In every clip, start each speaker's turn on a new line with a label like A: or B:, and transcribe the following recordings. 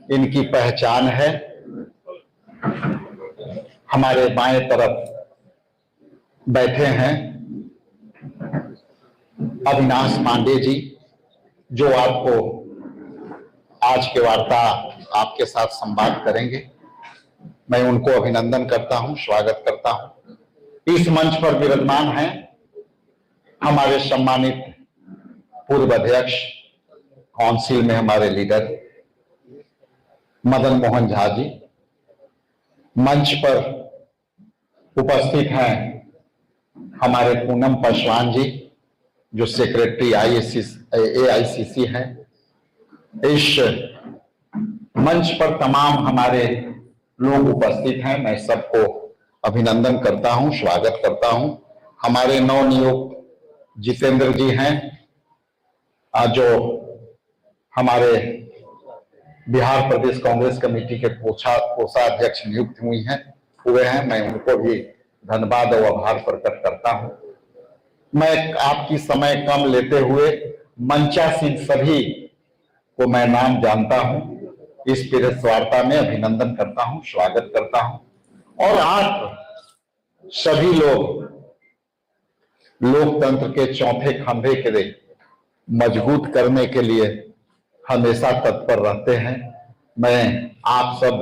A: इनकी पहचान है। हमारे बाएं तरफ बैठे हैं अविनाश पांडे जी, जो आपको आज के वार्ता आपके साथ संवाद करेंगे। मैं उनको अभिनंदन करता हूं, स्वागत करता हूं। इस मंच पर विराजमान हैं हमारे सम्मानित पूर्व अध्यक्ष, काउंसिल में हमारे लीडर मदन मोहन झा जी। मंच पर उपस्थित हैं हमारे पूनम पासवान जी, जो सेक्रेटरी AICC हैं। इस मंच पर तमाम हमारे लोग उपस्थित हैं। मैं सबको अभिनंदन करता हूं, स्वागत करता हूं। हमारे नवनियुक्त जितेंद्र जी हैं, जो हमारे बिहार प्रदेश कांग्रेस कमेटी के कोषाध्यक्ष नियुक्त हुए हैं। मैं उनको भी धन्यवाद और आभार प्रकट करता हूं। मैं आपकी समय कम लेते हुए मंचासीन सभी को मैं नाम जानता हूं, इस प्रेस वार्ता में अभिनंदन करता हूं, स्वागत करता हूं। और आप सभी लोग लोकतंत्र के चौथे खंभे के लिए मजबूत करने के लिए हमेशा तत्पर रहते हैं। मैं आप सब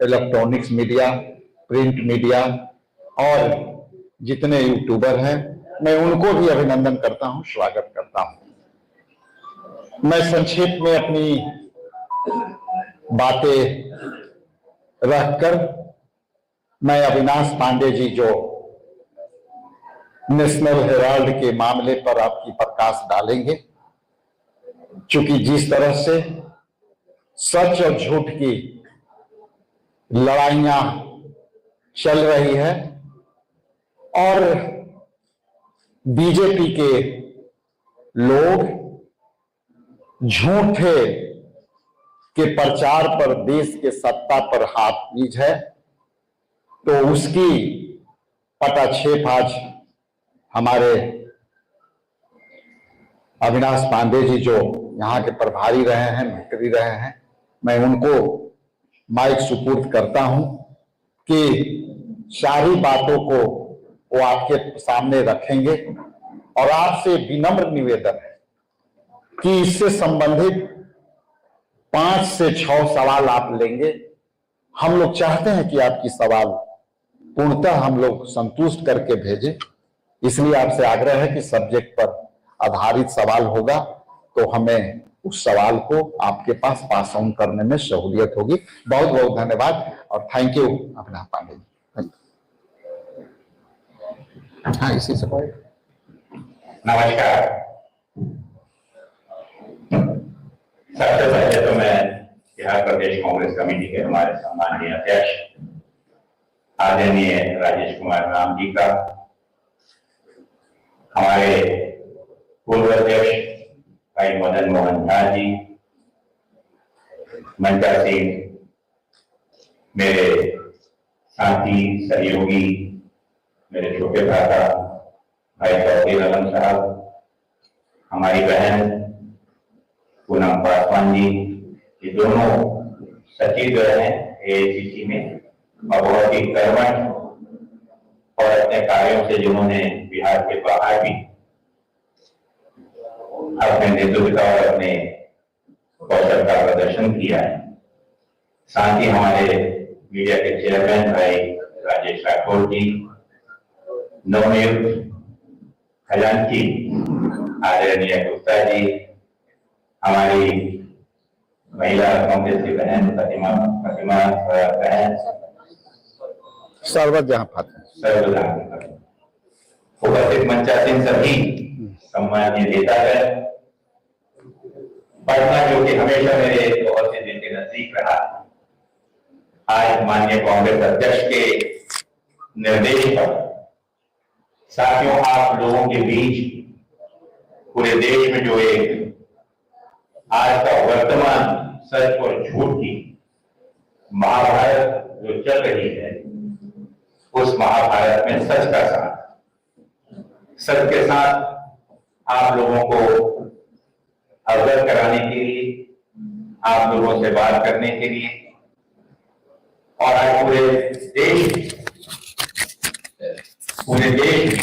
A: इलेक्ट्रॉनिक्स मीडिया, प्रिंट मीडिया और जितने यूट्यूबर हैं, मैं उनको भी अभिनंदन करता हूं, स्वागत करता हूं। मैं संक्षेप में अपनी बातें रखकर मैं अविनाश पांडे जी, जो नेशनल हेराल्ड के मामले पर आपकी प्रकाश डालेंगे, चूंकि जिस तरह से सच और झूठ की लड़ाइयां चल रही है और बीजेपी के लोग झूठे के प्रचार पर देश के सत्ता पर हाथ बीज है, तो उसकी पटाक्षेप आज हमारे अविनाश पांडे जी, जो यहाँ के प्रभारी रहे हैं, मंत्री रहे हैं, मैं उनको माइक सुपुर्द करता हूं कि सारी बातों को वो आपके सामने रखेंगे। और आपसे विनम्र निवेदन है कि इससे संबंधित 5 से 6 सवाल आप लेंगे। हम लोग चाहते हैं कि आपकी सवाल पूर्णतः हम लोग संतुष्ट करके भेजें, इसलिए आपसे आग्रह है कि सब्जेक्ट पर आधारित सवाल होगा तो हमें उस सवाल को आपके पास ऑन करने में सहूलियत होगी। बहुत बहुत धन्यवाद और थैंक यू अविनाश पांडे जी। हाँ, इसी से
B: नमस्कार। सबसे पहले तो मैं बिहार प्रदेश कांग्रेस कमेटी के हमारे सम्माननीय अध्यक्ष आदरणीय राजेश कुमार राम जी का, हमारे पूर्व अध्यक्ष भाई मदन मोहन झा जी, मंचासीन मेरे साथी सहयोगी, मेरे छोटे भ्राता भाई चौधरी रमन साहब, हमारी बहन पूनम पासवान जी, ये दोनों सचिव हैं AICC में और बहुत ही कर्मठ और अपने कार्यों से जिन्होंने बिहार के बाहर भी अपने नेतृत्व और अपने कौशल का प्रदर्शन किया है। साथ ही हमारे मीडिया के चेयरमैन भाई राजेश राठौर जी, नवनियुक्त खजांची आदरणीय गुप्ता जी, हमारी महिला कांग्रेस की बहन प्रतिमा बहन
A: सर्वजहां
B: उपस्थित मंचासीन सभी सम्मानीय नेतागण, पटना जो कि हमेशा मेरे बहुत से दिल के नजदीक रहा, आज माननीय कांग्रेस अध्यक्ष के निर्देश पर साथियों आप लोगों के बीच पूरे देश में जो एक आज का वर्तमान सच और झूठ की महाभारत जो चल रही है, उस महाभारत में सच का साथ, सच के साथ आप लोगों को अवगत कराने के लिए आप लोगों से बात करने के लिए। और आज पूरे देश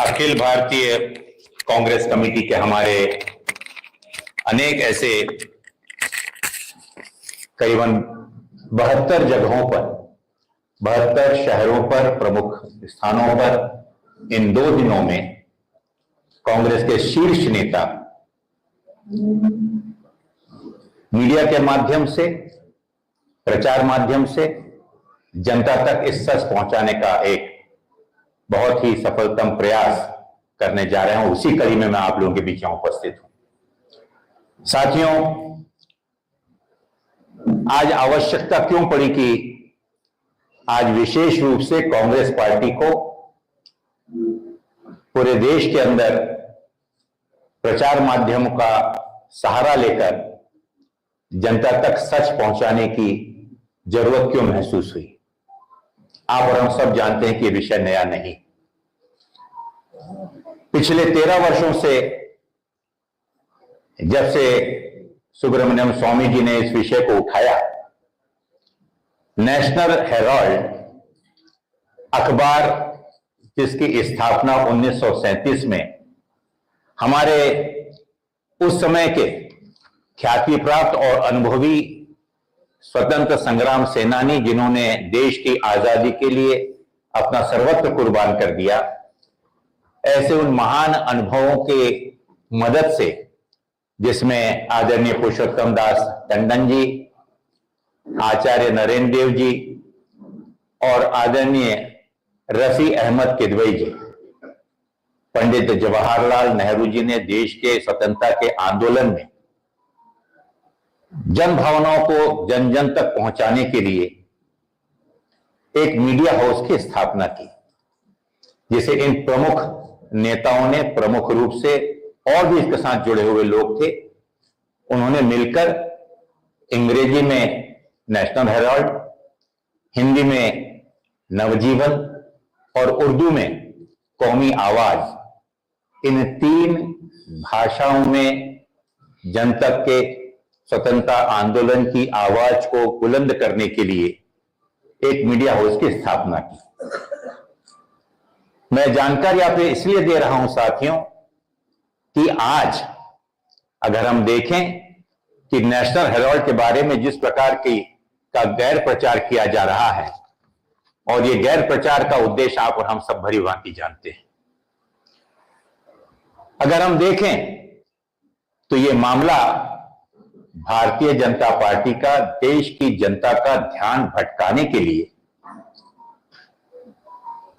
B: अखिल भारतीय कांग्रेस कमेटी के हमारे अनेक ऐसे करीबन 72 जगहों पर, 72 शहरों पर, प्रमुख स्थानों पर इन 2 दिनों में कांग्रेस के शीर्ष नेता मीडिया के माध्यम से, प्रचार माध्यम से जनता तक इस सच पहुंचाने का एक बहुत ही सफलतम प्रयास करने जा रहे हैं। उसी कड़ी में मैं आप लोगों के बीच यहां उपस्थित हूं। साथियों, आज आवश्यकता क्यों पड़ी कि आज विशेष रूप से कांग्रेस पार्टी को पूरे देश के अंदर प्रचार माध्यमों का सहारा लेकर जनता तक सच पहुंचाने की जरूरत क्यों महसूस हुई? आप और हम सब जानते हैं कि यह विषय नया नहीं। पिछले 13 वर्षों से, जब से सुब्रमण्यम स्वामी जी ने इस विषय को उठाया, नेशनल हेराल्ड अखबार, जिसकी स्थापना 1937 में हमारे उस समय के ख्याति प्राप्त और अनुभवी स्वतंत्र संग्राम सेनानी, जिन्होंने देश की आजादी के लिए अपना सर्वस्व कुर्बान कर दिया, ऐसे उन महान अनुभवों के मदद से, जिसमें आदरणीय पुरुषोत्तम दास टंडन जी, आचार्य नरेंद्र देव जी और आदरणीय रफी अहमद किदवई जी, पंडित जवाहरलाल नेहरू जी ने देश के स्वतंत्रता के आंदोलन में जन भावनाओं को जन जन तक पहुंचाने के लिए एक मीडिया हाउस की स्थापना की, जिसे इन प्रमुख नेताओं ने, प्रमुख रूप से और भी इसके साथ जुड़े हुए लोग थे, उन्होंने मिलकर अंग्रेजी में नेशनल हेराल्ड, हिंदी में नवजीवन और उर्दू में कौमी आवाज, इन 3 भाषाओं में जन तक के स्वतंत्रता आंदोलन की आवाज को बुलंद करने के लिए एक मीडिया हाउस की स्थापना की। मैं जानकारी आप इसलिए दे रहा हूं साथियों कि आज अगर हम देखें कि नेशनल हेराल्ड के बारे में जिस प्रकार का गैर प्रचार किया जा रहा है, और ये गैर प्रचार का उद्देश्य आप और हम सब भली भांति जानते हैं। अगर हम देखें तो ये मामला भारतीय जनता पार्टी का देश की जनता का ध्यान भटकाने के लिए,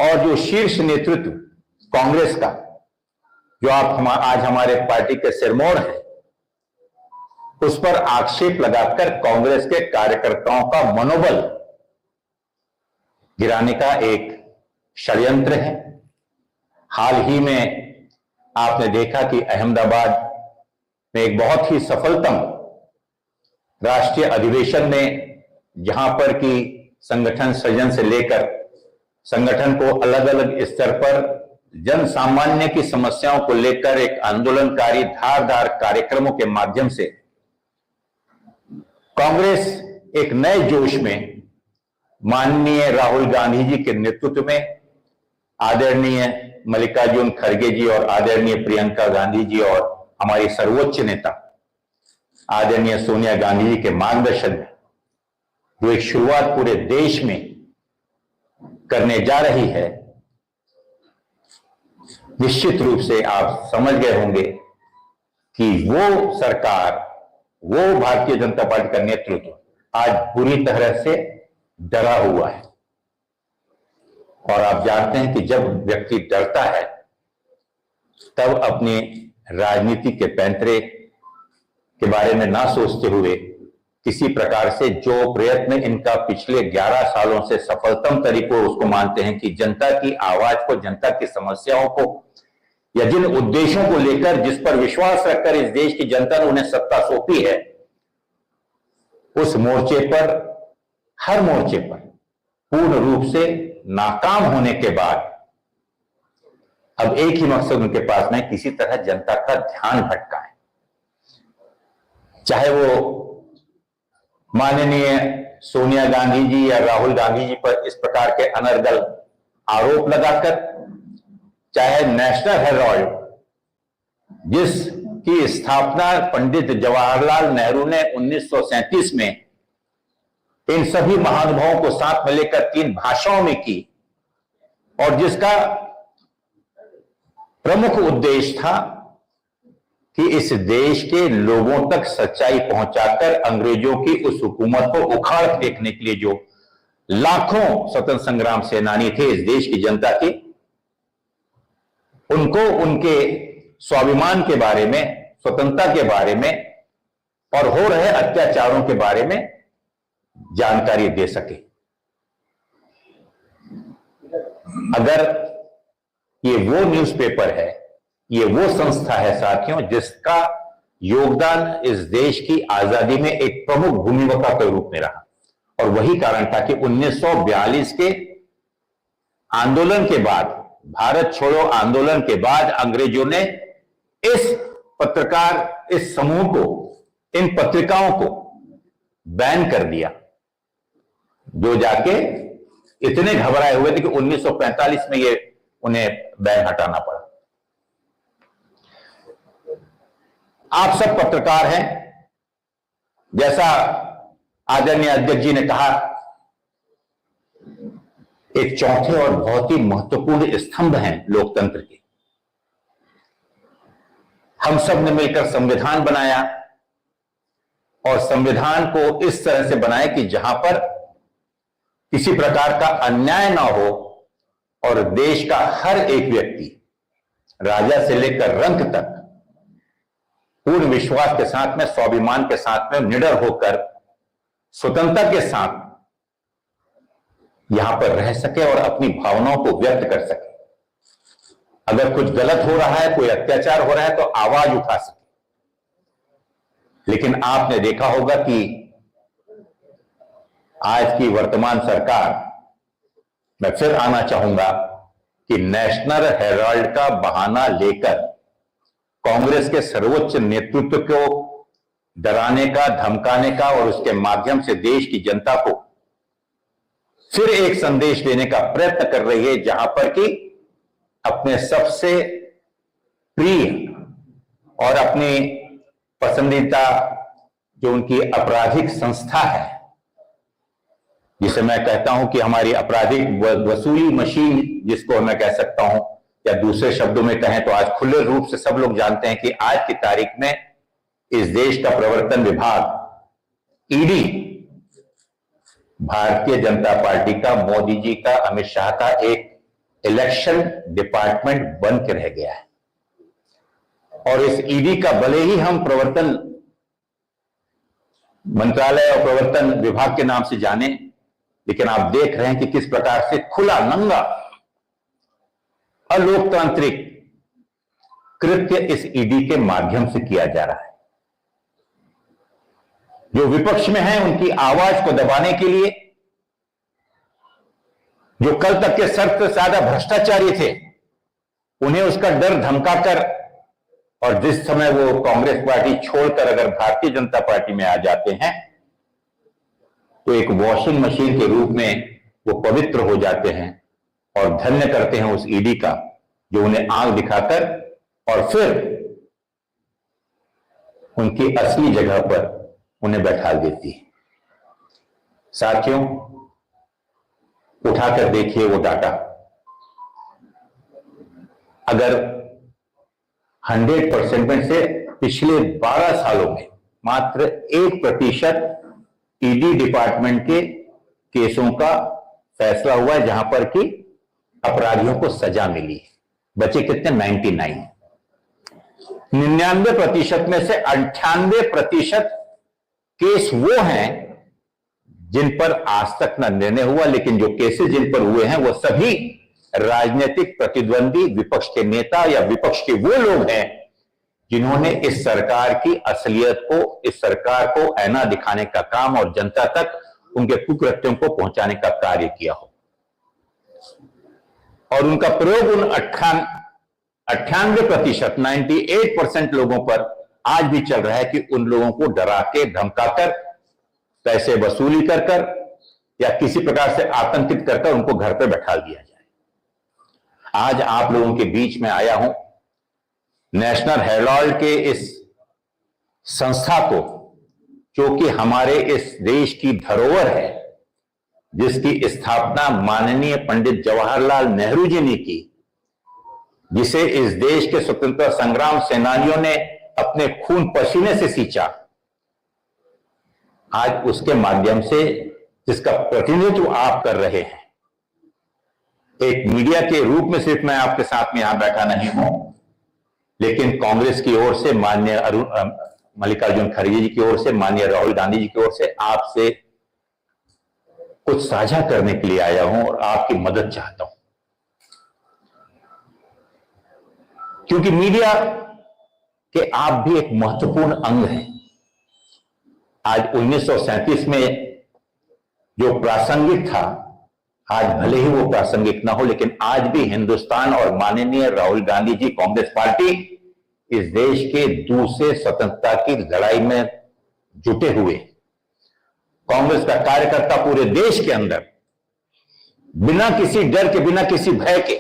B: और जो शीर्ष नेतृत्व कांग्रेस का, जो आज हमारे पार्टी के सिरमौर है, उस पर आक्षेप लगाकर कांग्रेस के कार्यकर्ताओं का मनोबल गिराने का एक षड्यंत्र है। हाल ही में आपने देखा कि अहमदाबाद में एक बहुत ही सफलतम राष्ट्रीय अधिवेशन में, जहां पर कि संगठन सृजन से लेकर संगठन को अलग अलग स्तर पर जन सामान्य की समस्याओं को लेकर एक आंदोलनकारी धारदार कार्यक्रमों के माध्यम से कांग्रेस एक नए जोश में माननीय राहुल गांधी जी के नेतृत्व में, आदरणीय मल्लिकार्जुन खड़गे जी और आदरणीय प्रियंका गांधी जी और हमारी सर्वोच्च नेता आदरणीय सोनिया गांधी जी के मार्गदर्शन में जो एक शुरुआत पूरे देश में करने जा रही है, निश्चित रूप से आप समझ गए होंगे कि वो सरकार, वो भारतीय जनता पार्टी का नेतृत्व आज बुरी तरह से डरा हुआ है। और आप जानते हैं कि जब व्यक्ति डरता है तब अपनी राजनीति के पैंतरे के बारे में ना सोचते हुए किसी प्रकार से जो प्रयत्न इनका पिछले 11 सालों से सफलतम तरीकों उसको मानते हैं कि जनता की आवाज को, जनता की समस्याओं को, या जिन उद्देश्यों को लेकर, जिस पर विश्वास रखकर इस देश की जनता ने उन्हें सत्ता सौंपी है, उस मोर्चे पर, हर मोर्चे पर पूर्ण रूप से नाकाम होने के बाद अब एक ही मकसद उनके पास में, किसी तरह जनता का ध्यान भटकाएं, चाहे वो माननीय सोनिया गांधी जी या राहुल गांधी जी पर इस प्रकार के अनर्गल आरोप लगाकर, चाहे नेशनल हेराल्ड जिसकी स्थापना पंडित जवाहरलाल नेहरू ने 1937 में इन सभी महानुभावों को साथ में लेकर 3 भाषाओं में की, और जिसका प्रमुख उद्देश्य था कि इस देश के लोगों तक सच्चाई पहुंचाकर अंग्रेजों की उस हुकूमत को उखाड़ फेंकने के लिए जो लाखों स्वतंत्र संग्राम सेनानी थे इस देश की जनता के, उनको उनके स्वाभिमान के बारे में, स्वतंत्रता के बारे में और हो रहे अत्याचारों के बारे में जानकारी दे सके। अगर ये वो न्यूज़पेपर है, ये वो संस्था है साथियों, जिसका योगदान इस देश की आजादी में एक प्रमुख भूमिका के रूप में रहा, और वही कारण था कि 1942 के आंदोलन के बाद, भारत छोड़ो आंदोलन के बाद अंग्रेजों ने इस समूह को, इन पत्रिकाओं को बैन कर दिया, जो जाके इतने घबराए हुए थे कि 1945 में ये उन्हें बैन हटाना पड़ा। आप सब पत्रकार हैं, जैसा आदरणीय अध्यक्ष जी ने कहा, एक चौथे और बहुत ही महत्वपूर्ण स्तंभ हैं लोकतंत्र के। हम सब ने मिलकर संविधान बनाया, और संविधान को इस तरह से बनाया कि जहां पर किसी प्रकार का अन्याय ना हो, और देश का हर एक व्यक्ति, राजा से लेकर रंक तक, पूर्ण विश्वास के साथ में, स्वाभिमान के साथ में, निडर होकर स्वतंत्रता के साथ यहां पर रह सके और अपनी भावनाओं को व्यक्त कर सके। अगर कुछ गलत हो रहा है, कोई अत्याचार हो रहा है, तो आवाज उठा सके। लेकिन आपने देखा होगा कि आज की वर्तमान सरकार, मैं फिर आना चाहूंगा कि नेशनल हेराल्ड का बहाना लेकर कांग्रेस के सर्वोच्च नेतृत्व को डराने का, धमकाने का, और उसके माध्यम से देश की जनता को फिर एक संदेश देने का प्रयत्न कर रही है, जहां पर कि अपने सबसे प्रिय और अपनी पसंदीदा जो उनकी आपराधिक संस्था है, जिसे मैं कहता हूं कि हमारी आपराधिक वसूली मशीन, जिसको मैं कह सकता हूं, या दूसरे शब्दों में कहें तो आज खुले रूप से सब लोग जानते हैं कि आज की तारीख में इस देश का प्रवर्तन विभाग ईडी भारतीय जनता पार्टी का, मोदी जी का, अमित शाह का एक इलेक्शन डिपार्टमेंट बन के रह गया है। और इस ईडी का भले ही हम प्रवर्तन मंत्रालय और प्रवर्तन विभाग के नाम से जाने, लेकिन आप देख रहे हैं कि किस प्रकार से खुला नंगा अलोकतांत्रिक कृत्य इस ईडी के माध्यम से किया जा रहा है। जो विपक्ष में हैं उनकी आवाज को दबाने के लिए, जो कल तक के सख्त सादा भ्रष्टाचारी थे, उन्हें उसका डर धमकाकर, और जिस समय वो कांग्रेस पार्टी छोड़कर अगर भारतीय जनता पार्टी में आ जाते हैं तो एक वॉशिंग मशीन के रूप में वो पवित्र हो जाते हैं, और धन्य करते हैं उस ईडी का, जो उन्हें आंख दिखाकर और फिर उनकी असली जगह पर उन्हें बैठा देती है। साथियों, उठाकर देखिए वो डाटा। अगर 100% में से पिछले 12 सालों में मात्र 1% ईडी डिपार्टमेंट के केसों का फैसला हुआ है जहां पर कि अपराधियों को सजा मिली है। बचे कितने? 99% में से 98% केस वो हैं जिन पर आज तक न निर्णय हुआ, लेकिन जो केसेस जिन पर हुए हैं वो सभी राजनीतिक प्रतिद्वंदी, विपक्ष के नेता या विपक्ष के वो लोग हैं जिन्होंने इस सरकार की असलियत को, इस सरकार को ऐना दिखाने का काम और जनता तक उनके कुकृत्यों को पहुंचाने का कार्य किया हो। और उनका प्रयोग उन 98%, 98% लोगों पर आज भी चल रहा है कि उन लोगों को डरा के धमकाकर, पैसे वसूली कर कर या किसी प्रकार से आतंकित कर कर उनको घर पर बैठा दिया जाए। आज आप लोगों के बीच में आया हूं नेशनल हेराल्ड के इस संस्था को, जो कि हमारे इस देश की धरोहर है, जिसकी स्थापना माननीय पंडित जवाहरलाल नेहरू जी ने की, जिसे इस देश के स्वतंत्रता संग्राम सेनानियों ने अपने खून पसीने से सींचा। आज उसके माध्यम से जिसका प्रतिनिधित्व आप कर रहे हैं, एक मीडिया के रूप में सिर्फ मैं आपके साथ में यहां बैठा नहीं हूं, लेकिन कांग्रेस की ओर से माननीय मल्लिकार्जुन खड़गे जी की ओर से, माननीय राहुल गांधी जी की ओर से आपसे कुछ साझा करने के लिए आया हूं और आपकी मदद चाहता हूं। क्योंकि मीडिया के आप भी एक महत्वपूर्ण अंग हैं। आज 1937 में जो प्रासंगिक था, आज भले ही वो प्रासंगिक ना हो, लेकिन आज भी हिंदुस्तान और माननीय राहुल गांधी जी, कांग्रेस पार्टी इस देश के दूसरे स्वतंत्रता की लड़ाई में जुटे हुए। कांग्रेस का कार्यकर्ता पूरे देश के अंदर बिना किसी डर के, बिना किसी भय के,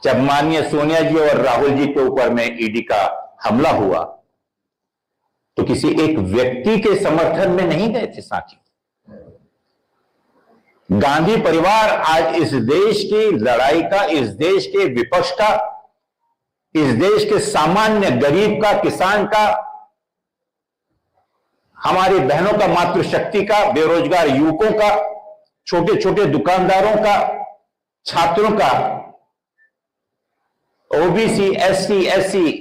B: जब माननीय सोनिया जी और राहुल जी के ऊपर में ईडी का हमला हुआ तो किसी एक व्यक्ति के समर्थन में नहीं गए थे साथी। गांधी परिवार आज इस देश की लड़ाई का, इस देश के विपक्ष का, इस देश के सामान्य गरीब का, किसान का, हमारी बहनों का, मातृशक्ति का, बेरोजगार युवकों का, छोटे छोटे दुकानदारों का, छात्रों का, ओबीसी, एससी, एससी,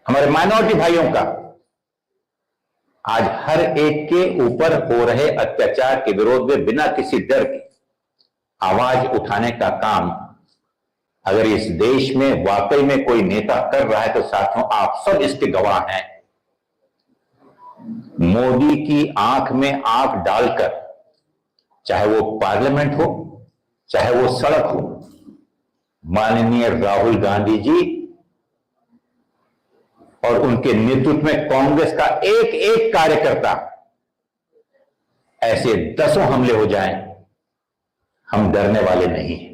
B: हमारे माइनॉरिटी भाइयों का, आज हर एक के ऊपर हो रहे अत्याचार के विरोध में बिना किसी डर के आवाज उठाने का काम अगर इस देश में वाकई में कोई नेता कर रहा है तो साथियों आप सब इसके गवाह हैं। मोदी की आंख में आंख डालकर, चाहे वो पार्लियामेंट हो, चाहे वो सड़क हो, माननीय राहुल गांधी जी और उनके नेतृत्व में कांग्रेस का एक एक कार्यकर्ता, ऐसे 10 हमले हो जाएं, हम डरने वाले नहीं हैं।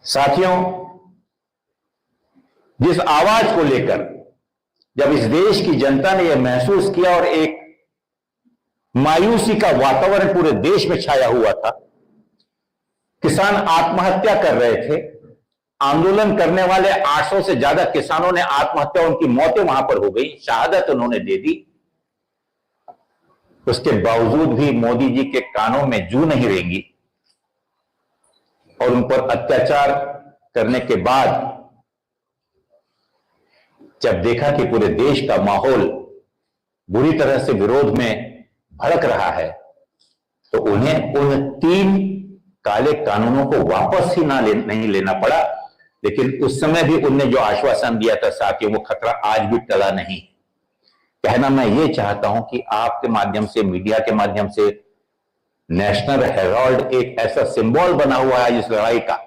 B: साथियों, जिस आवाज को लेकर जब इस देश की जनता ने यह महसूस किया और एक मायूसी का वातावरण पूरे देश में छाया हुआ था, किसान आत्महत्या कर रहे थे, आंदोलन करने वाले 800 से ज्यादा किसानों ने आत्महत्या, उनकी मौतें वहां पर हो गई, शहादत उन्होंने दे दी। उसके बावजूद भी मोदी जी के कानों में जू नहीं रेंगी और उन पर अत्याचार करने के बाद जब देखा कि पूरे देश का माहौल बुरी तरह से विरोध में भड़क रहा है, तो उन्हें उन 3 काले कानूनों को वापस ही नहीं लेना पड़ा। लेकिन उस समय भी उनने जो आश्वासन दिया था साथियों, वो खतरा आज भी टला नहीं। कहना मैं ये चाहता हूं कि आपके माध्यम से, मीडिया के माध्यम से, नेशनल हेराल्ड एक ऐसा सिंबल बना हुआ है इस लड़ाई का,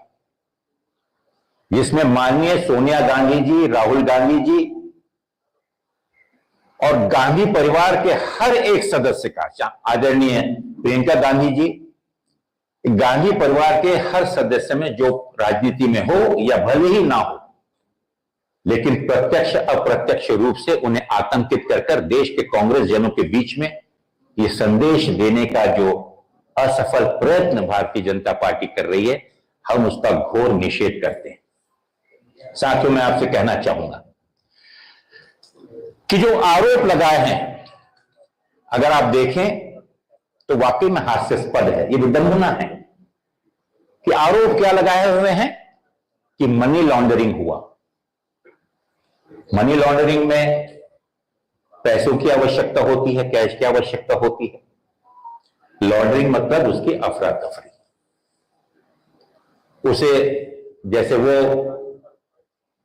B: जिसमें माननीय सोनिया गांधी जी, राहुल गांधी जी और गांधी परिवार के हर एक सदस्य का, आदरणीय प्रियंका गांधी जी, गांधी परिवार के हर सदस्य में जो राजनीति में हो या भले ही ना हो, लेकिन प्रत्यक्ष अप्रत्यक्ष रूप से उन्हें आतंकित कर देश के कांग्रेस जनों के बीच में ये संदेश देने का जो असफल प्रयत्न भारतीय जनता पार्टी कर रही है, हम उसका घोर निषेध करते हैं। साथियों, मैं आपसे कहना चाहूंगा कि जो आरोप लगाए हैं, अगर आप देखें तो वाकई में हास्यास्पद है, ये विडंबना है कि आरोप क्या लगाए हुए हैं कि मनी लॉन्ड्रिंग हुआ। मनी लॉन्ड्रिंग में पैसों की आवश्यकता होती है, कैश की आवश्यकता होती है। लॉन्ड्रिंग मतलब उसकी अफरा तफरी, उसे जैसे वो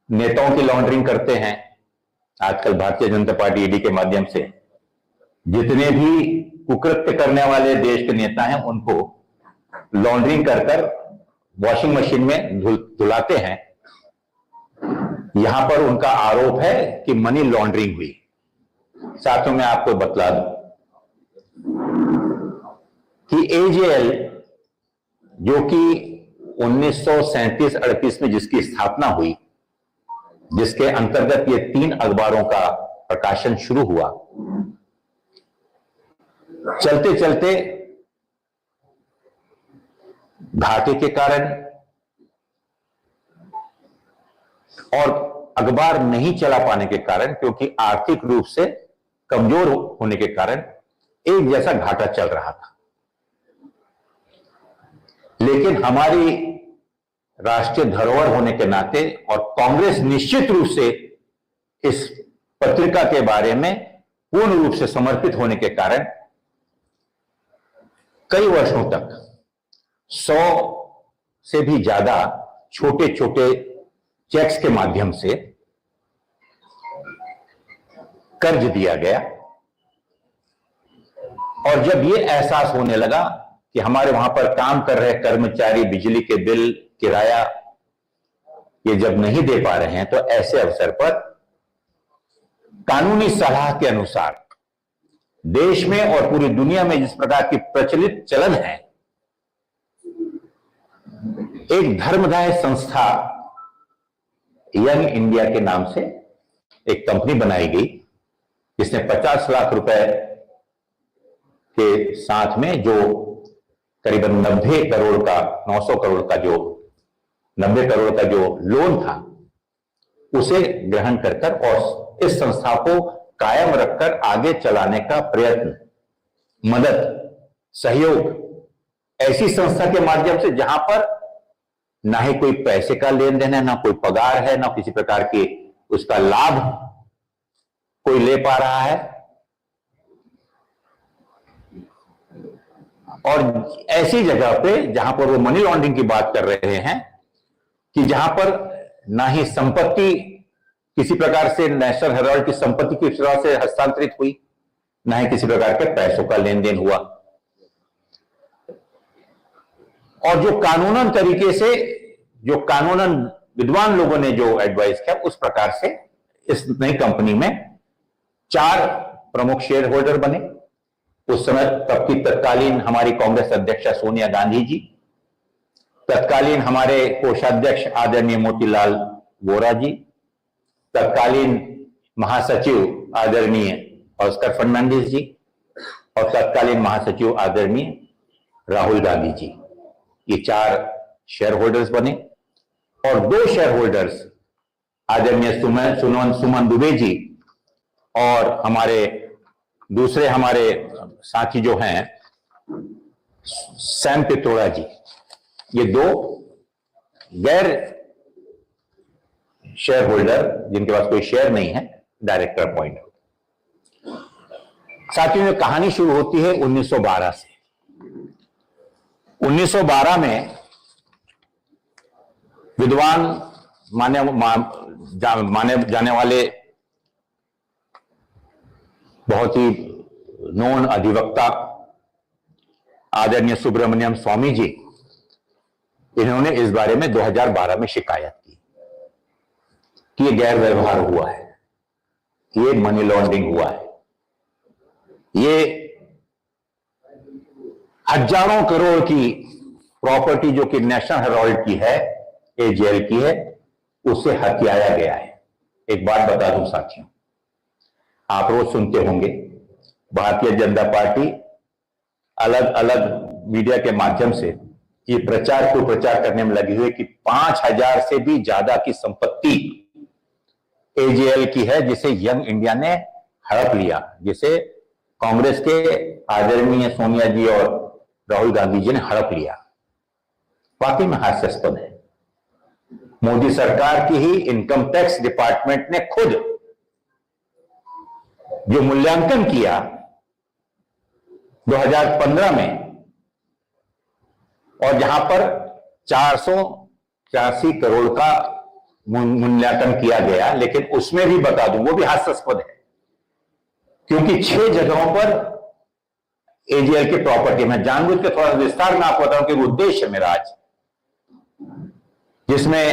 B: नेताओं की लॉन्ड्रिंग करते हैं आजकल भारतीय जनता पार्टी ईडी के माध्यम से, जितने भी कुकृत्य करने वाले देश के नेता हैं उनको लॉन्ड्रिंग कर
A: वॉशिंग मशीन में धुलाते हैं, यहां पर उनका आरोप है कि मनी लॉन्ड्रिंग हुई। साथियों में आपको बतला दूं कि एजेएल, जो कि 1937-38 में जिसकी स्थापना हुई, जिसके अंतर्गत ये 3 अखबारों का प्रकाशन शुरू हुआ, चलते चलते घाटे के कारण और अखबार नहीं चला पाने के कारण, क्योंकि आर्थिक रूप से कमजोर होने के कारण एक जैसा घाटा चल रहा था। लेकिन हमारी राष्ट्रीय धरोहर होने के नाते और कांग्रेस निश्चित रूप से इस पत्रिका के बारे में पूर्ण रूप से समर्पित होने के कारण कई वर्षों तक 100 से भी ज्यादा छोटे छोटे चेक्स के माध्यम से कर्ज दिया गया। और जब यह एहसास होने लगा कि हमारे वहां पर काम कर रहे कर्मचारी बिजली के बिल, किराया ये जब नहीं दे पा रहे हैं, तो ऐसे अवसर पर कानूनी सलाह के अनुसार देश में और पूरी दुनिया में जिस प्रकार की प्रचलित चलन है, एक धर्मदाय संस्था यंग इंडिया के नाम से एक कंपनी बनाई गई, जिसने 50 लाख रुपए के साथ में जो करीबन 90 करोड़ का 900 करोड़ का जो 90 करोड़ का जो लोन था, उसे ग्रहण कर और इस संस्था को कायम रखकर आगे चलाने का प्रयत्न, मदद, सहयोग ऐसी संस्था के माध्यम से जहां पर ना ही कोई पैसे का लेन देन है, ना कोई पगार है, ना किसी प्रकार की उसका लाभ कोई ले पा रहा है। और ऐसी जगह पे जहां पर वो मनी लॉन्ड्रिंग की बात कर रहे हैं कि जहां पर ना ही संपत्ति किसी प्रकार से नेशनल हेराल्ड की संपत्ति किस तरह से हस्तांतरित हुई, ना ही किसी प्रकार के पैसों का लेन देन हुआ। और जो कानूनन तरीके से, जो कानूनन विद्वान लोगों ने जो एडवाइस किया, उस प्रकार से इस नई कंपनी में 4 प्रमुख शेयर होल्डर बने। उस समय तब की तत्कालीन हमारी कांग्रेस अध्यक्षा सोनिया गांधी जी, तत्कालीन हमारे कोषाध्यक्ष आदरणीय मोतीलाल वोरा जी, तत्कालीन महासचिव आदरणीय ऑस्कर फर्नांडिस जी और तत्कालीन महासचिव आदरणीय राहुल गांधी जी। ये 4 शेयर होल्डर्स बने और 2 शेयर होल्डर्स आदरणीय सुमन दुबे जी और हमारे दूसरे हमारे साथी जो हैं सैम पित्रोड़ा जी, ये 2 गैर शेयर होल्डर जिनके पास कोई शेयर नहीं है, डायरेक्टर अपॉइंट होते। साथियों में कहानी शुरू होती है 1912 से। 1912 में विद्वान माने जाने वाले बहुत ही नोन अधिवक्ता आदरणीय सुब्रमण्यम स्वामी जी, इन्होंने इस बारे में 2012 में शिकायत की कि ये गैर व्यवहार हुआ है, ये मनी लॉन्ड्रिंग हुआ है, ये हजारों करोड़ की प्रॉपर्टी जो कि नेशनल हेराल्ड की है, एजेएल की है, उसे हथियाया गया है। एक बात बता दूं साथियों, आप रोज सुनते होंगे भारतीय जनता पार्टी अलग अलग मीडिया के माध्यम से ये प्रचार कुप्रचार करने में लगी हुई कि 5000 से भी ज्यादा की संपत्ति एजेएल की है, जिसे यंग इंडिया ने हड़प लिया, जिसे कांग्रेस के आदरणीय सोनिया जी और राहुल गांधी जी ने हड़प लिया। वाकई में हास्यास्पद है। मोदी सरकार की ही इनकम टैक्स डिपार्टमेंट ने खुद जो मूल्यांकन किया 2015 में, और जहां पर 484 करोड़ का मूल्यांकन किया गया, लेकिन उसमें भी बता दूं वो भी हास्यास्पद है, क्योंकि 6 जगहों पर एजेएल की प्रॉपर्टी, मैं जानबूझ के थोड़ा विस्तार में आपको बताऊं कि उद्देश्य मेरा आज,
C: जिसमें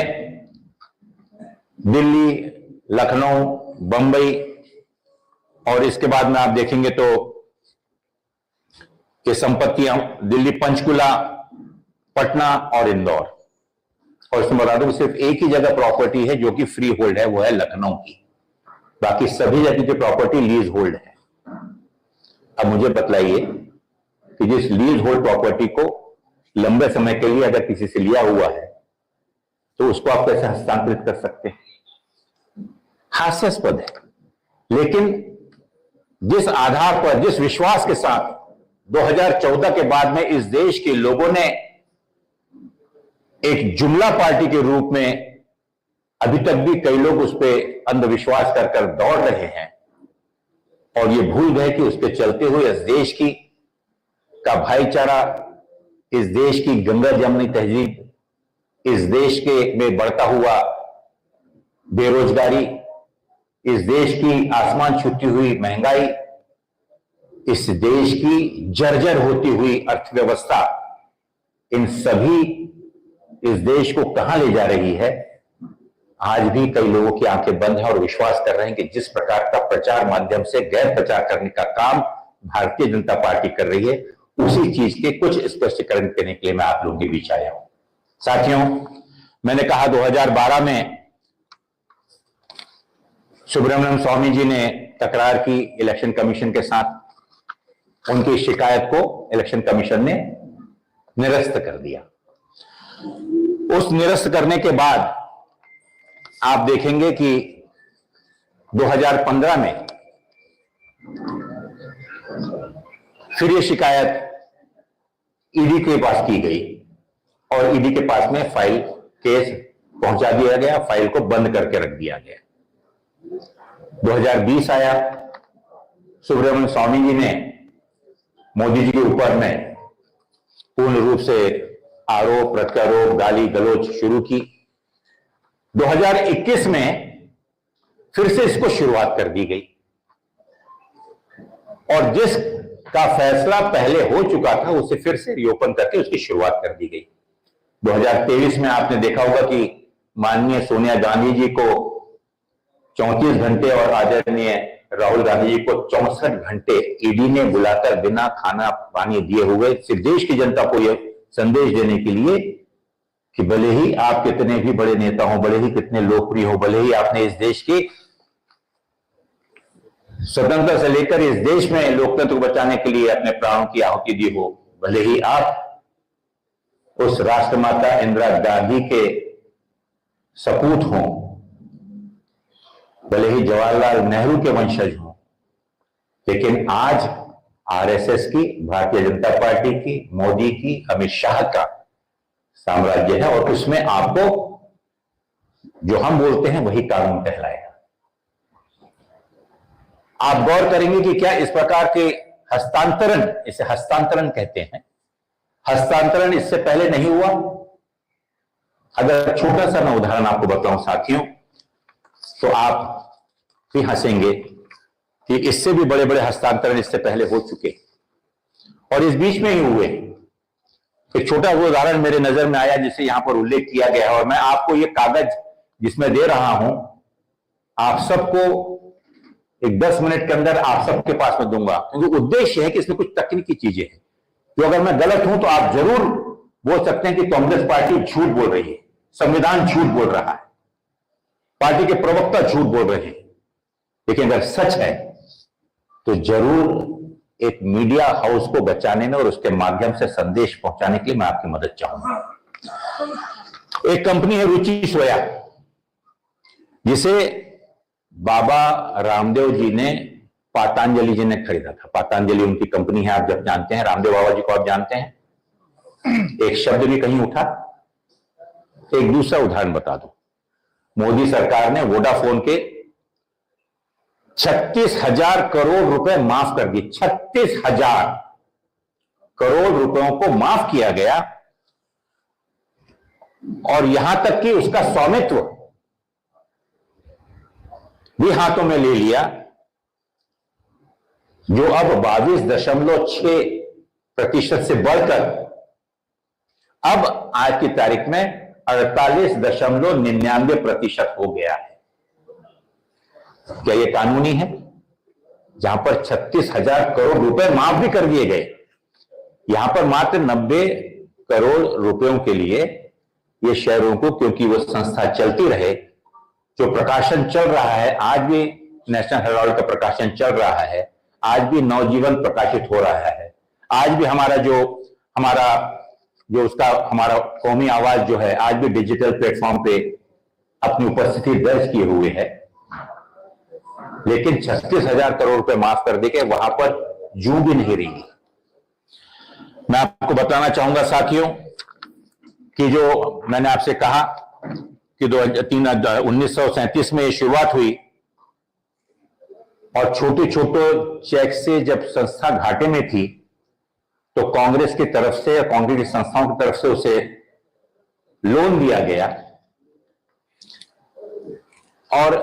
C: दिल्ली, लखनऊ, बंबई और इसके बाद में आप देखेंगे तो ये संपत्तियां दिल्ली, पंचकुला, पटना और इंदौर। और इसमें बता दूं सिर्फ एक ही जगह प्रॉपर्टी है जो कि फ्री होल्ड है, वो है लखनऊ की। बाकी सभी जगह की प्रॉपर्टी लीज होल्ड है। अब मुझे बतलाइए कि जिस लीज होल्ड प्रॉपर्टी को लंबे समय के लिए अगर किसी से लिया हुआ है तो उसको आप कैसे हस्तांतरित कर सकते हैं? हास्यास्पद है। लेकिन जिस आधार पर, जिस विश्वास के साथ 2014 के बाद में इस देश के लोगों ने एक जुमला पार्टी के रूप में, अभी तक भी कई लोग उस पर अंधविश्वास कर कर दौड़ रहे हैं और ये भूल गए कि उसके चलते हुए इस देश की का भाईचारा, इस देश की गंगा जमनी तहजीब, इस देश के में बढ़ता हुआ बेरोजगारी, इस देश की आसमान छूती हुई महंगाई, इस देश की जर्जर होती हुई अर्थव्यवस्था, इन सभी इस देश को कहां ले जा रही है? आज भी कई लोगों की आंखें बंद हैं और विश्वास कर रहे हैं कि जिस प्रकार का प्रचार माध्यम से गैर प्रचार करने का काम भारतीय जनता पार्टी कर रही है, उसी चीज के कुछ स्पष्टीकरण करने के लिए मैं आप लोगों के बीच आया हूं। साथियों, मैंने कहा 2012 में सुब्रमण्यम स्वामी जी ने तकरार की इलेक्शन कमीशन के साथ। उनकी शिकायत को इलेक्शन कमीशन ने निरस्त कर दिया। उस निरस्त करने के बाद आप देखेंगे कि 2015 में फिर ये शिकायत ईडी के पास की गई और ईडी के पास में फाइल, केस पहुंचा दिया गया, फाइल को बंद करके रख दिया गया। 2020 आया, सुब्रमण्यम स्वामी जी ने मोदी जी के ऊपर में पूर्ण रूप से आरोप प्रत्यारोप, गाली गलौज शुरू की। 2021 में फिर से इसको शुरुआत कर दी गई और जिसका फैसला पहले हो चुका था उसे फिर से रिओपन करके उसकी शुरुआत कर दी गई। 2023 में आपने देखा होगा कि माननीय सोनिया गांधी जी को 34 घंटे और आदरणीय राहुल गांधी जी को 64 घंटे ईडी ने बुलाकर बिना खाना पानी दिए हुए सिर्फ देश की जनता को यह संदेश देने के लिए कि भले ही आप कितने भी बड़े नेता हो, भले ही कितने लोकप्रिय हो, भले ही आपने इस देश के स्वतंत्रता से लेकर इस देश में लोकतंत्र को बचाने के लिए अपने प्राणों की आहुति दी हो, भले ही आप उस राष्ट्रमाता इंदिरा गांधी के सपूत हों, भले ही जवाहरलाल नेहरू के वंशज हों, लेकिन आज आरएसएस की, भारतीय जनता पार्टी की, मोदी की, अमित शाह का साम्राज्य है और उसमें आपको जो हम बोलते हैं वही कानून कहलाएगा। आप गौर करेंगे कि क्या इस प्रकार के हस्तांतरण, इसे हस्तांतरण कहते हैं, हस्तांतरण इससे पहले नहीं हुआ? अगर छोटा सा मैं उदाहरण आपको बताऊं साथियों, तो आप भी हंसेंगे कि इससे भी बड़े बड़े हस्तांतरण इससे पहले हो चुके और इस बीच में ही हुए। एक छोटा सा उदाहरण मेरे नजर में आया जिसे यहां पर उल्लेख किया गया है और मैं आपको यह कागज जिसमें दे रहा हूं, आप सबको एक 10 मिनट के अंदर आप सबके पास में दूंगा, क्योंकि उद्देश्य है कि इसमें कुछ तकनीकी चीजें हैं। तो अगर मैं गलत हूं तो आप जरूर बोल सकते हैं कि कांग्रेस पार्टी झूठ बोल रही है, संविधान झूठ बोल रहा है, पार्टी के प्रवक्ता झूठ बोल रहे हैं। लेकिन अगर सच है तो जरूर एक मीडिया हाउस को बचाने में और उसके माध्यम से संदेश पहुंचाने के लिए मैं आपकी मदद चाहूंगा। एक कंपनी है रुचि सोया, जिसे बाबा रामदेव जी ने, पातंजलि जी ने खरीदा था। पातंजलि उनकी कंपनी है, आप जब जानते हैं, रामदेव बाबा जी को आप जानते हैं। एक शब्द भी कहीं उठा। एक दूसरा उदाहरण बता दूं, मोदी सरकार ने वोडाफोन के 36,000 करोड़ रुपए माफ कर दिए। 36,000 करोड़ रुपयों को माफ किया गया और यहां तक कि उसका स्वामित्व भी हाथों में ले लिया, जो अब 22.6% से बढ़कर अब आज की तारीख में 48.99% हो गया है। क्या यह कानूनी है? जहां पर 36,000 करोड़ रुपए माफ भी कर दिए गए, यहां पर मात्र 90 करोड़ रुपयों के लिए ये शेयरों को, क्योंकि वो संस्था चलती रहे, जो प्रकाशन चल रहा है, आज भी नेशनल हेराल्ड का प्रकाशन चल रहा है, आज भी नवजीवन प्रकाशित हो रहा है, आज भी हमारा कौमी आवाज जो है आज भी डिजिटल प्लेटफॉर्म पे अपनी उपस्थिति दर्ज किए हुए है। लेकिन 36,000 करोड़ रुपए माफ कर देके वहां पर जू भी नहीं रही। मैं आपको बताना चाहूंगा साथियों कि जो मैंने आपसे कहा कि 1937 में शुरुआत हुई और छोटे छोटे चेक से जब संस्था घाटे में थी तो कांग्रेस की तरफ से या कांग्रेस की संस्थाओं की तरफ से उसे लोन दिया गया और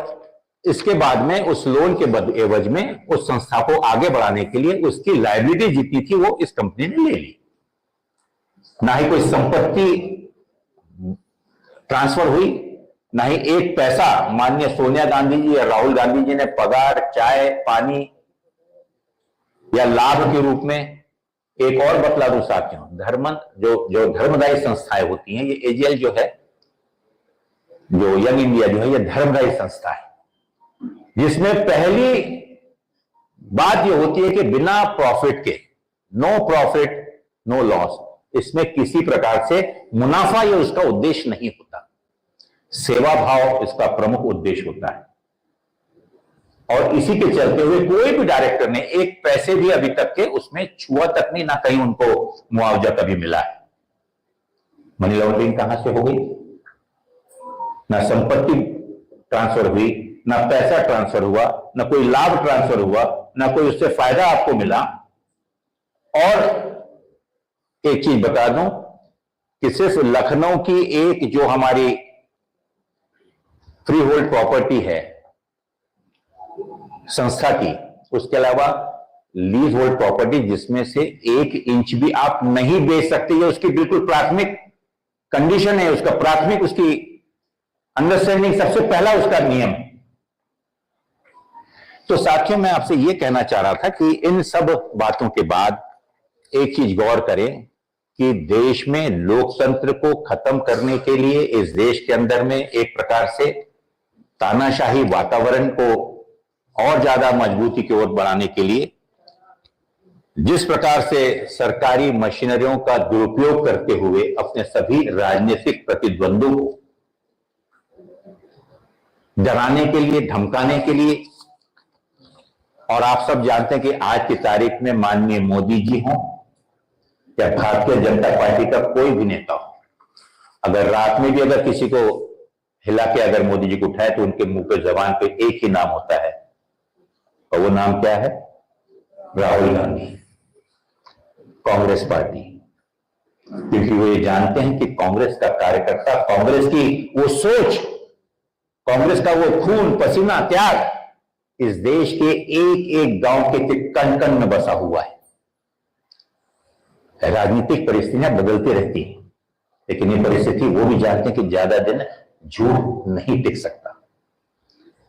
C: इसके बाद में उस लोन के एवज में उस संस्था को आगे बढ़ाने के लिए उसकी लायबिलिटी जितनी थी वो इस कंपनी ने ले ली। ना ही कोई संपत्ति ट्रांसफर हुई, ना ही एक पैसा माननीय सोनिया गांधी जी या राहुल गांधी जी ने पगार, चाय, पानी या लाभ के रूप में। एक और बतला दूं साथियों, जो धर्मदायी संस्थाएं होती हैं, ये एजीएल जो है, जो यंग इंडिया जो है, ये धर्मदायी संस्था है, जिसमें पहली बात ये होती है कि बिना प्रॉफिट के, नो प्रॉफिट नो लॉस, इसमें किसी प्रकार से मुनाफा ये उसका उद्देश्य नहीं होता, सेवा भाव इसका प्रमुख उद्देश्य होता है। और इसी के चलते हुए कोई भी डायरेक्टर ने एक पैसे भी अभी तक के उसमें छुआ तक नहीं, ना कहीं उनको मुआवजा कभी मिला है। मनी लॉन्ड्रिंग कहां से हो गई? ना संपत्ति ट्रांसफर हुई, ना पैसा ट्रांसफर हुआ, ना कोई लाभ ट्रांसफर हुआ, ना कोई उससे फायदा आपको मिला। और एक चीज बता दूं कि सिर्फ लखनऊ की एक जो हमारी फ्री होल्ड प्रॉपर्टी है संस्था की, उसके अलावा लीज होल्ड प्रॉपर्टी जिसमें से 1 इंच भी आप नहीं बेच सकते, ये उसकी बिल्कुल प्राथमिक कंडीशन है, उसका प्राथमिक उसकी अंडरस्टैंडिंग, सबसे पहला उसका नियम। तो साथियों, मैं आपसे यह कहना चाह रहा था कि इन सब बातों के बाद एक चीज गौर करें कि देश में लोकतंत्र को खत्म करने के लिए, इस देश के अंदर में एक प्रकार से तानाशाही वातावरण को और ज्यादा मजबूती की ओर बढ़ाने के लिए जिस प्रकार से सरकारी मशीनरियों का दुरुपयोग करते हुए अपने सभी राजनीतिक प्रतिद्वंदों को डराने के लिए, धमकाने के लिए, और आप सब जानते हैं कि आज की तारीख में माननीय मोदी जी हों या भारतीय जनता पार्टी का कोई भी नेता हो, अगर रात में भी अगर किसी को हिला के अगर मोदी जी को उठाए तो उनके मुंह पे, जबान पे एक ही नाम होता है, और वो नाम क्या है? राहुल गांधी, कांग्रेस पार्टी। क्योंकि वो ये जानते हैं कि कांग्रेस का कार्यकर्ता, कांग्रेस की वो सोच, कांग्रेस का वो खून पसीना त्याग इस देश के एक एक गांव के कण कण में बसा हुआ है। राजनीतिक परिस्थितियां बदलती रहती हैं, लेकिन ये परिस्थिति वो भी जानते हैं कि ज्यादा दिन झूठ नहीं टिक सकता,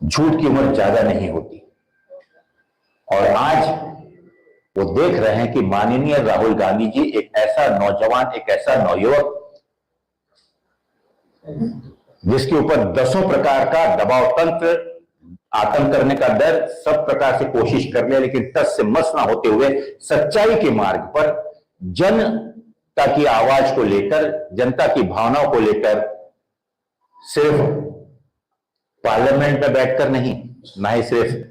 C: झूठ की उम्र ज्यादा नहीं होती। और आज वो देख रहे हैं कि माननीय राहुल गांधी जी एक ऐसा नौजवान, एक ऐसा नवयुवक जिसके ऊपर 10 प्रकार का दबाव तंत्र, आतंक करने का डर, सब प्रकार से कोशिश कर लिया, लेकिन टस से मस ना होते हुए सच्चाई के मार्ग पर जनता की आवाज को लेकर, जनता की भावनाओं को लेकर, सिर्फ पार्लियामेंट में बैठकर नहीं, ना ही सिर्फ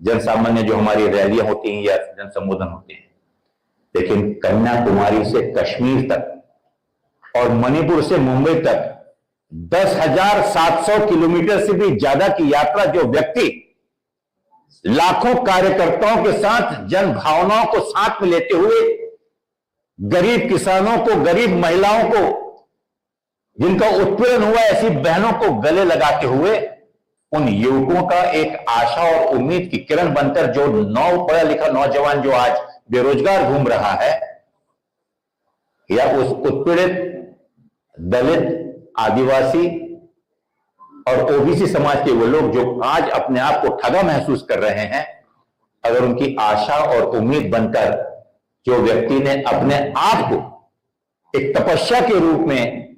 C: जनसामान्य जो हमारी रैलियां होती हैं या जन संबोधन होते हैं, लेकिन कन्याकुमारी से कश्मीर तक और मणिपुर से मुंबई तक 10,700 किलोमीटर से भी ज्यादा की यात्रा जो व्यक्ति लाखों कार्यकर्ताओं के साथ जन भावनाओं को साथ में लेते हुए गरीब किसानों को, गरीब महिलाओं को, जिनका उत्पीड़न हुआ, ऐसी बहनों को गले लगाते हुए उन युवकों का एक आशा और उम्मीद की किरण बनकर, जो पढ़ा लिखा नौजवान जो आज बेरोजगार घूम रहा है, या उस उत्पीड़ित दलित आदिवासी और ओबीसी समाज के वो लोग जो आज अपने आप को ठगा महसूस कर रहे हैं, अगर उनकी आशा और उम्मीद बनकर जो व्यक्ति ने अपने आप को एक तपस्या के रूप में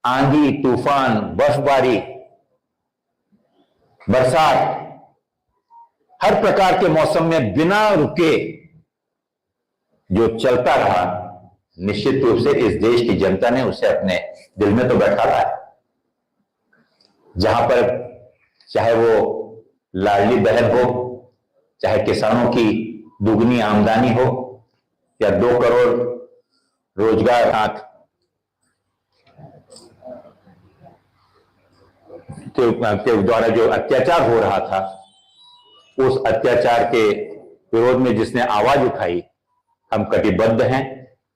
C: आंधी, तूफान, बर्फबारी, बरसात, हर प्रकार के मौसम में बिना रुके जो चलता रहा, निश्चित रूप से इस देश की जनता ने उसे अपने दिल में तो बैठा है। जहां पर चाहे वो लाडली बहन हो, चाहे किसानों की दुगनी आमदनी हो, या 2 करोड़ रोजगार के द्वारा जो अत्याचार हो रहा था, उस अत्याचार के विरोध में जिसने आवाज उठाई, हम कटिबद्ध हैं,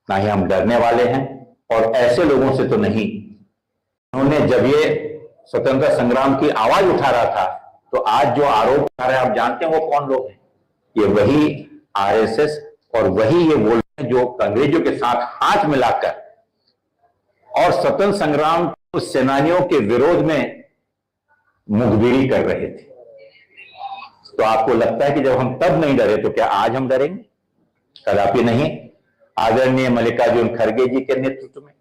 C: ना ही हम डरने वाले हैं। और ऐसे लोगों से तो नहीं, उन्होंने जब ये स्वतंत्रता संग्राम की आवाज उठा रहा था, तो आज जो आरोप उठा रहे हैं, आप जानते हैं वो कौन लोग हैं? ये वही आरएसएस और वही ये बोल रहे हैं जो अंग्रेजों के साथ हाथ मिलाकर और स्वतंत्र संग्राम सेनानियों के विरोध में मुखबिरी कर रहे थे। तो आपको लगता है कि जब हम तब नहीं डरे, तो क्या आज हम डरेंगे? कदापि नहीं। आदरणीय मल्लिकार्जुन खड़गे जी के नेतृत्व में,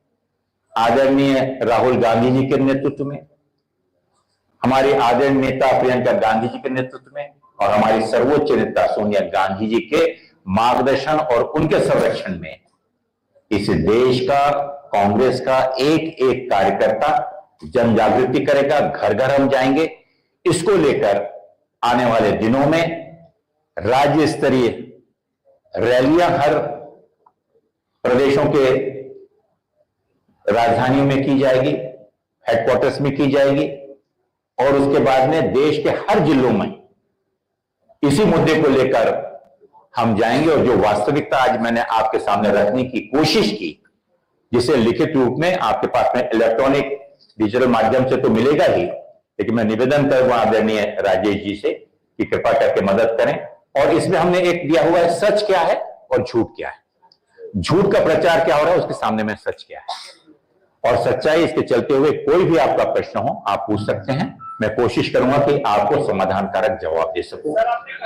C: आदरणीय राहुल गांधी जी के नेतृत्व में, हमारी आदरणीय नेता प्रियंका गांधी जी के नेतृत्व में और हमारी सर्वोच्च नेता सोनिया गांधी जी के मार्गदर्शन और उनके संरक्षण में इस देश का, कांग्रेस का एक एक कार्यकर्ता जन जागृति करेगा, घर घर हम जाएंगे। इसको लेकर आने वाले दिनों में राज्य स्तरीय रैलियां हर प्रदेशों के राजधानियों में की जाएगी, हेडक्वार्टर्स में की जाएगी, और उसके बाद में देश के हर जिलों में इसी मुद्दे को लेकर हम जाएंगे। और जो वास्तविकता आज मैंने आपके सामने रखने की कोशिश की, जिसे लिखित रूप में आपके पास में इलेक्ट्रॉनिक डिजिटल माध्यम से तो मिलेगा ही, लेकिन मैं निवेदन करूंगा आदरणीय राजेश जी से कि कृपा करके मदद करें। और इसमें हमने एक दिया हुआ है, सच क्या है और झूठ क्या है। झूठ का प्रचार क्या हो रहा है, उसके सामने में सच क्या है और सच्चाई। इसके चलते हुए कोई भी आपका प्रश्न हो, आप पूछ सकते हैं। मैं कोशिश करूंगा कि आपको समाधानकारक जवाब दे सकूं।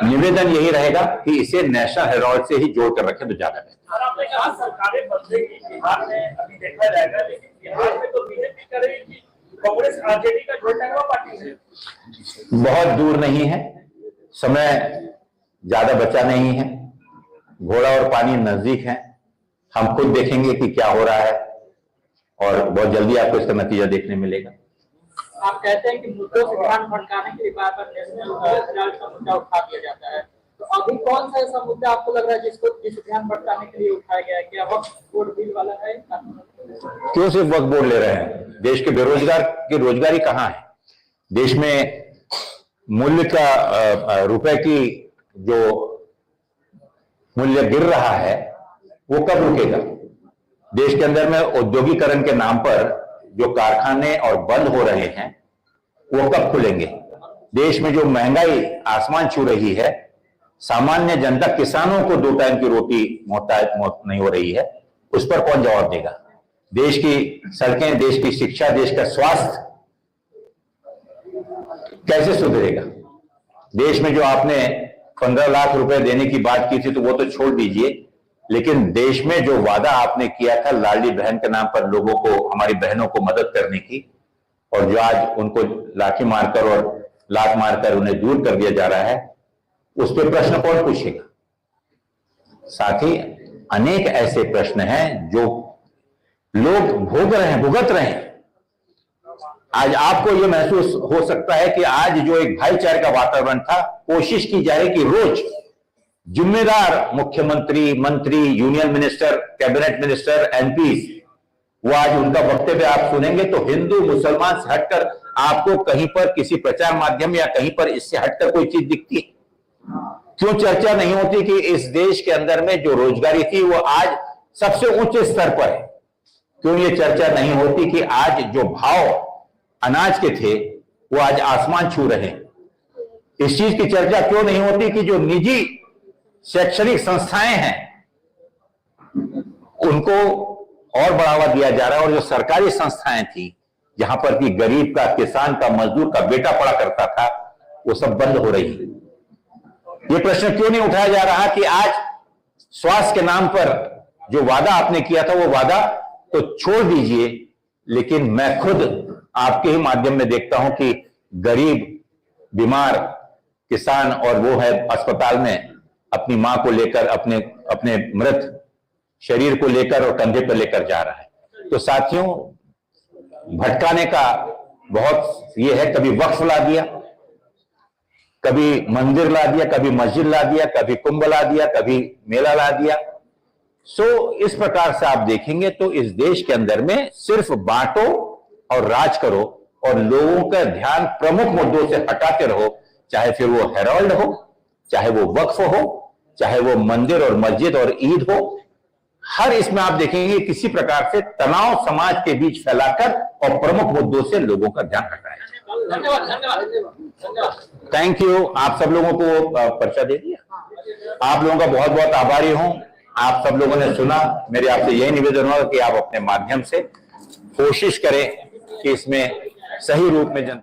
C: निवेदन यही रहेगा कि इसे नेशनल हेराल्ड से ही जोड़कर रखें तो ज्यादा बेहतर।
D: आपने कहा सरकारें बदलेगी, बिहार में अभी देखा जाएगा, लेकिन बिहार में तो बीजेपी करेगी, कांग्रेस आरजेडी का जोड़ना पार्टी से
C: बहुत दूर नहीं है, समय ज्यादा बचा नहीं है, घोड़ा और पानी नजदीक है। हम खुद देखेंगे कि क्या हो रहा है और बहुत जल्दी आपको इसका नतीजा देखने मिलेगा।
D: आप कहते हैं कि मुद्दों से ध्यान भटकाने के लिए बार बार नेशनल हेराल्ड का मुद्दा उठा दिया जाता है, तो अभी कौन सा ऐसा मुद्दा आपको लग रहा है जिसे ध्यान भटकाने के लिए उठाया गया है? क्या वक्फ बोर्ड बिल वाला है?
C: क्यों सिर्फ वक्फ बोर्ड ले रहे हैं? देश के बेरोजगार की रोजगारी कहां है? देश में मूल्य का रुपए की जो मूल्य गिर रहा है, वो कब रुकेगा? देश के अंदर में औद्योगिकरण के नाम पर जो कारखाने और बंद हो रहे हैं, वो कब खुलेंगे? देश में जो महंगाई आसमान छू रही है, सामान्य जनता, किसानों को 2 टाइम की रोटी मौत नहीं हो रही है, उस पर कौन जवाब देगा? देश की सड़कें, देश की शिक्षा, देश का स्वास्थ्य कैसे सुधरेगा? देश में जो आपने 15 लाख रुपए देने की बात की थी, तो वो तो छोड़ दीजिए, लेकिन देश में जो वादा आपने किया था लाडली बहन के नाम पर लोगों को, हमारी बहनों को मदद करने की, और जो आज उनको लाठी मारकर और लात मारकर उन्हें दूर कर दिया जा रहा है, उस पर प्रश्न कौन पूछेगा? साथ ही अनेक ऐसे प्रश्न हैं जो लोग भोग रहे हैं, भुगत रहे हैं। आज आपको यह महसूस हो सकता है कि आज जो एक भाईचारे का वातावरण था, कोशिश की जा रही कि रोज जिम्मेदार मुख्यमंत्री, मंत्री, union minister, cabinet minister, MP, वो आज उनका वक्तव्य आप सुनेंगे तो हिंदू मुसलमान से हटकर आपको कहीं पर किसी प्रचार माध्यम या कहीं पर इससे हटकर कोई चीज दिखती है? क्यों चर्चा नहीं होती कि इस देश के अंदर में जो रोजगारी थी वो आज सबसे ऊंचे स्तर पर है? क्यों ये चर्चा नहीं होती कि आज जो भाव अनाज के थे वो आज आसमान छू रहे हैं? इस चीज की चर्चा क्यों नहीं होती कि जो निजी शैक्षणिक संस्थाएं हैं उनको और बढ़ावा दिया जा रहा है, और जो सरकारी संस्थाएं थी जहां पर कि गरीब का, किसान का, मजदूर का बेटा पड़ा करता था, वो सब बंद हो रही है। ये प्रश्न क्यों नहीं उठाया जा रहा कि आज स्वास्थ्य के नाम पर जो वादा आपने किया था, वो वादा तो छोड़ दीजिए, लेकिन मैं खुद आपके ही माध्यम में देखता हूं कि गरीब, बीमार किसान और वो है अस्पताल में अपनी मां को लेकर, अपने मृत शरीर को लेकर और कंधे पर लेकर जा रहा है। तो साथियों, भटकाने का बहुत ये है, कभी वक्फ ला दिया, कभी मंदिर ला दिया, कभी मस्जिद ला दिया, कभी कुंभ ला दिया, कभी मेला ला दिया। इस प्रकार से आप देखेंगे तो इस देश के अंदर में सिर्फ बांटो और राज करो और लोगों का ध्यान प्रमुख मुद्दों से हटाते रहो, चाहे फिर वो हेराल्ड हो, चाहे वो वक्फ हो, चाहे वो मंदिर और मस्जिद और ईद हो। हर इसमें आप देखेंगे किसी प्रकार से तनाव समाज के बीच फैलाकर और प्रमुख मुद्दों से लोगों का ध्यान हटाया।
D: धन्यवाद धन्यवाद धन्यवाद।
C: Thank you. आप सब लोगों को पर्चा दे दिया। आप लोगों का बहुत बहुत आभारी हूं। आप सब लोगों ने सुना। मेरे आपसे यही निवेदन होगा कि आप अपने माध्यम से कोशिश करें कि इसमें सही रूप में जनता